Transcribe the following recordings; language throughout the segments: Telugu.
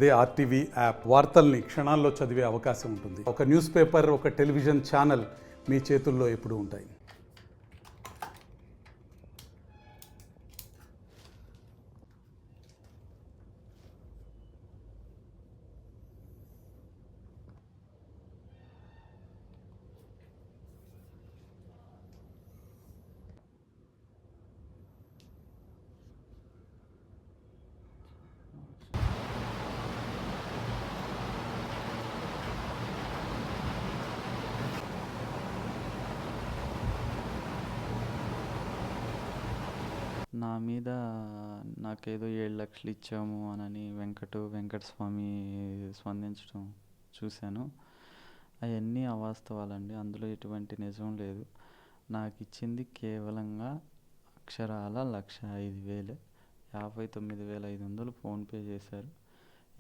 అదే ఆర్టీవీ యాప్ వార్తల్ని క్షణాల్లో చదివే అవకాశం ఉంటుంది. ఒక న్యూస్ పేపర్, ఒక టెలివిజన్ ఛానల్ మీ చేతుల్లో ఎప్పుడూ ఉంటాయి. నా మీద నాకేదో 7,00,000 ఇచ్చాము అనని వెంకటస్వామి స్పందించడం చూశాను. అవన్నీ అవాస్తవాలండి. అందులో ఎటువంటి నిజం లేదు. నాకు ఇచ్చింది కేవలంగా అక్షరాల 1,05,000. 59,500 ఫోన్పే చేశారు.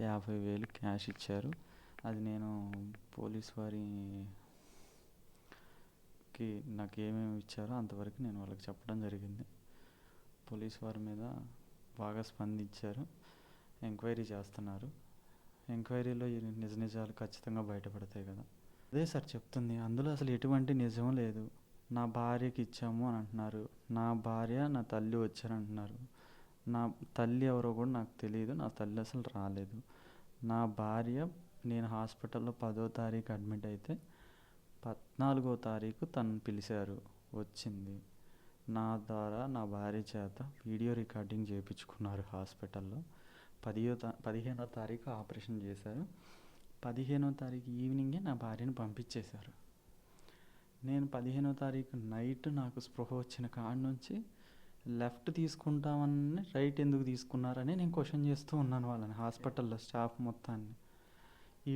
50,000 క్యాష్ ఇచ్చారు. అది నేను పోలీస్ వారికి నాకు ఏమేమి ఇచ్చారో అంతవరకు నేను వాళ్ళకి చెప్పడం జరిగింది. పోలీస్ వారి మీద బాగా స్పందించారు. ఎంక్వైరీ చేస్తున్నారు. ఎంక్వైరీలో ఈ నిజాలు ఖచ్చితంగా బయటపడతాయి కదా. అదే సార్ చెప్తుంది. అందులో అసలు ఎటువంటి నిజం లేదు. నా భార్యకి ఇచ్చాము అని అంటున్నారు. నా భార్య నా తల్లి వచ్చారంటున్నారు. నా తల్లి ఎవరో కూడా నాకు తెలియదు. నా తల్లి అసలు రాలేదు. నా భార్య నేను హాస్పిటల్లో 10వ తారీఖు అడ్మిట్ అయితే 14వ తారీఖు తను పిలిచారు, వచ్చింది. నా ద్వారా నా భార్య చేత వీడియో రికార్డింగ్ చేయించుకున్నారు హాస్పిటల్లో. 15వ తారీఖు ఆపరేషన్ చేశారు. 15వ తారీఖు ఈవినింగే నా భార్యను పంపించేశారు. నేను 15వ తారీఖు నైట్ నాకు స్పృహ వచ్చిన కాడ నుంచి లెఫ్ట్ తీసుకుంటామని రైట్ ఎందుకు తీసుకున్నారని నేను క్వశ్చన్ చేస్తూ ఉన్నాను వాళ్ళని, హాస్పిటల్లో స్టాఫ్ మొత్తాన్ని.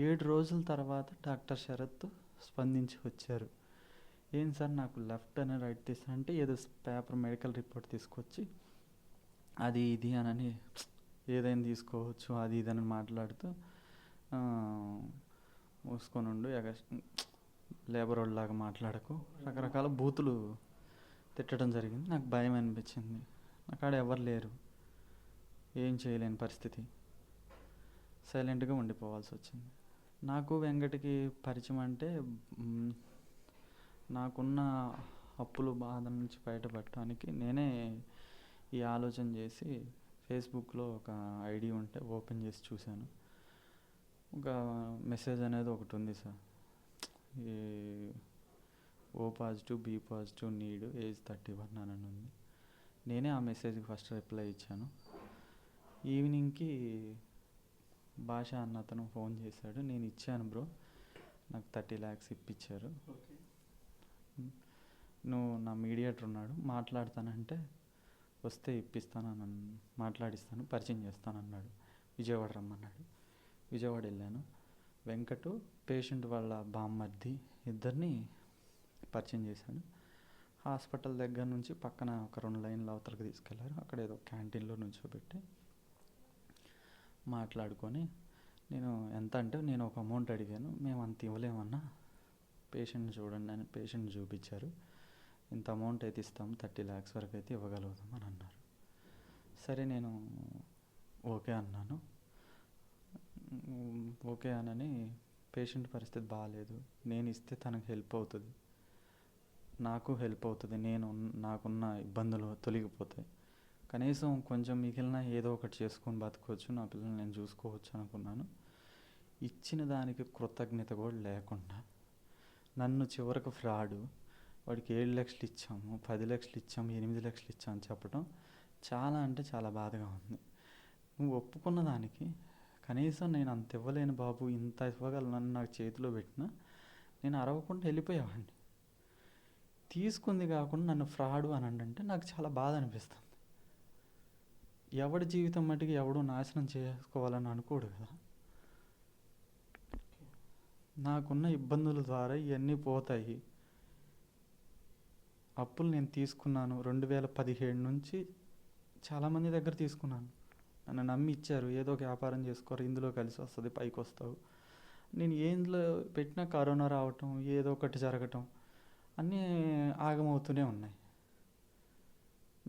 7 రోజుల తర్వాత డాక్టర్ శరత్ స్పందించి వచ్చారు. ఏం సార్ నాకు లెఫ్ట్ అని రైట్ తీస్తానంటే ఏదో పేపర్ మెడికల్ రిపోర్ట్ తీసుకొచ్చి అది ఇది అనని ఏదైనా తీసుకోవచ్చు అది ఇది అని మాట్లాడుతూ మూసుకొని ఉండు, లేబర్ వాళ్ళలాగా మాట్లాడకు, రకరకాల బూతులు తిట్టడం జరిగింది. నాకు భయం అనిపించింది. నాకాడ ఎవరు లేరు, ఏం చేయలేని పరిస్థితి, సైలెంట్గా ఉండిపోవాల్సి వచ్చింది. నాకు వెంకటకి పరిచయం అంటే నాకున్న అప్పులు బాధ నుంచి బయటపడటానికి నేనే ఈ ఆలోచన చేసి ఫేస్బుక్లో ఒక ఐడి ఉంటే ఓపెన్ చేసి చూశాను. ఒక మెసేజ్ అనేది ఒకటి ఉంది సార్, ఈ O positive B positive need age 31 అని ఉంది. నేనే ఆ మెసేజ్కి ఫస్ట్ రిప్లై ఇచ్చాను. ఈవినింగ్కి భాష అన్న అతను ఫోన్ చేశాడు. నేను ఇచ్చాను బ్రో, నాకు 30 lakhs ఇప్పించారు, నువ్వు నా మీడియేటర్ ఉన్నాడు మాట్లాడతానంటే వస్తే ఇప్పిస్తాను మాట్లాడిస్తాను, పరిచయం చేస్తాను అన్నాడు. విజయవాడ రమ్మన్నాడు. విజయవాడ వెళ్ళాను. వెంకటు పేషెంట్ వాళ్ళ బామ్మర్ది ఇద్దరిని పరిచయం చేశాడు. హాస్పిటల్ దగ్గర నుంచి పక్కన ఒక 2 లైన్ల అవతలకు తీసుకెళ్లారు. అక్కడ ఏదో క్యాంటీన్లో నుంచోబెట్టి మాట్లాడుకొని, నేను ఎంత అంటే నేను ఒక అమౌంట్ అడిగాను. మేము అంత ఇవ్వలేమన్నా, పేషెంట్ చూడండి అని పేషెంట్ చూపించారు. ఇంత అమౌంట్ అయితే ఇస్తాము, 30 lakhs వరకు అయితే ఇవ్వగలుగుతాం అని అన్నారు. సరే నేను ఓకే అన్నాను. ఓకే అనని పేషెంట్ పరిస్థితి బాగాలేదు, నేను ఇస్తే తనకు హెల్ప్ అవుతుంది, నాకు హెల్ప్ అవుతుంది, నాకున్న ఇబ్బందులు తొలగిపోతాయి, కనీసం కొంచెం మిగిలిన ఏదో ఒకటి చేసుకొని బతకవచ్చు, నా పిల్లల్ని నేను చూసుకోవచ్చు అనుకున్నాను. ఇచ్చిన దానికి కృతజ్ఞత కూడా లేకుండా నన్ను చివరకు ఫ్రాడు, వాడికి 7 లక్షలు ఇచ్చాము, 10 లక్షలు ఇచ్చాము, 8 లక్షలు ఇచ్చాము చెప్పడం చాలా అంటే చాలా బాధగా ఉంది. నువ్వు ఒప్పుకున్న దానికి కనీసం నేను అంత ఇవ్వలేను బాబు, ఇంత ఇవ్వగలను నాకు చేతిలో పెట్టినా నేను అరవకుండా వెళ్ళిపోయేవాడిని. తీసుకుంది కాకుండా నన్ను ఫ్రాడు అని అంటే నాకు చాలా బాధ అనిపిస్తుంది. ఎవడి జీవితం మటుకు ఎవడు నాశనం చేసుకోవాలని అనుకోడు కదా. నాకున్న ఇబ్బందుల ద్వారా ఇవన్నీ పోతాయి. అప్పులు నేను తీసుకున్నాను 2017 నుంచి చాలామంది దగ్గర తీసుకున్నాను. నన్ను నమ్మి ఇచ్చారు, ఏదో ఒక వ్యాపారం చేసుకోరు, ఇందులో కలిసి వస్తుంది, పైకి వస్తావు. నేను ఏందులో పెట్టినా కరోనా రావటం, ఏదో ఒకటి జరగటం అన్నీ ఆగమవుతూనే ఉన్నాయి.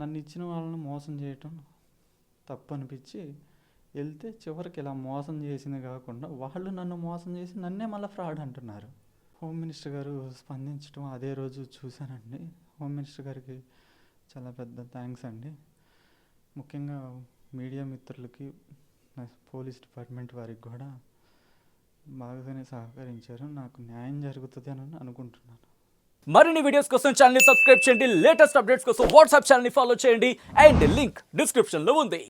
నన్ను ఇచ్చిన వాళ్ళని మోసం చేయటం తప్పు అనిపించి వెళ్తే చివరికి ఇలా మోసం చేసింది కాకుండా వాళ్ళు నన్ను మోసం చేసి నన్నే మళ్ళీ ఫ్రాడ్ అంటున్నారు. హోమ్ మినిస్టర్ గారు స్పందించడం అదే రోజు చూశానండి. హోమ్ మినిస్టర్ గారికి చాలా పెద్ద థ్యాంక్స్ అండి. ముఖ్యంగా మీడియా మిత్రులకి, పోలీస్ డిపార్ట్మెంట్ వారికి కూడా బాగానే సహకరించారు. నాకు న్యాయం జరుగుతుంది అని అనుకుంటున్నాను. మరిన్ని వీడియోస్ కోసం ఛానల్ ని సబ్స్క్రైబ్ చేయండి. లేటెస్ట్ అప్డేట్స్ కోసం వాట్సాప్ ఛానల్ ని ఫాలో చేయండి. అండ్ లింక్ డిస్క్రిప్షన్ లో ఉంది.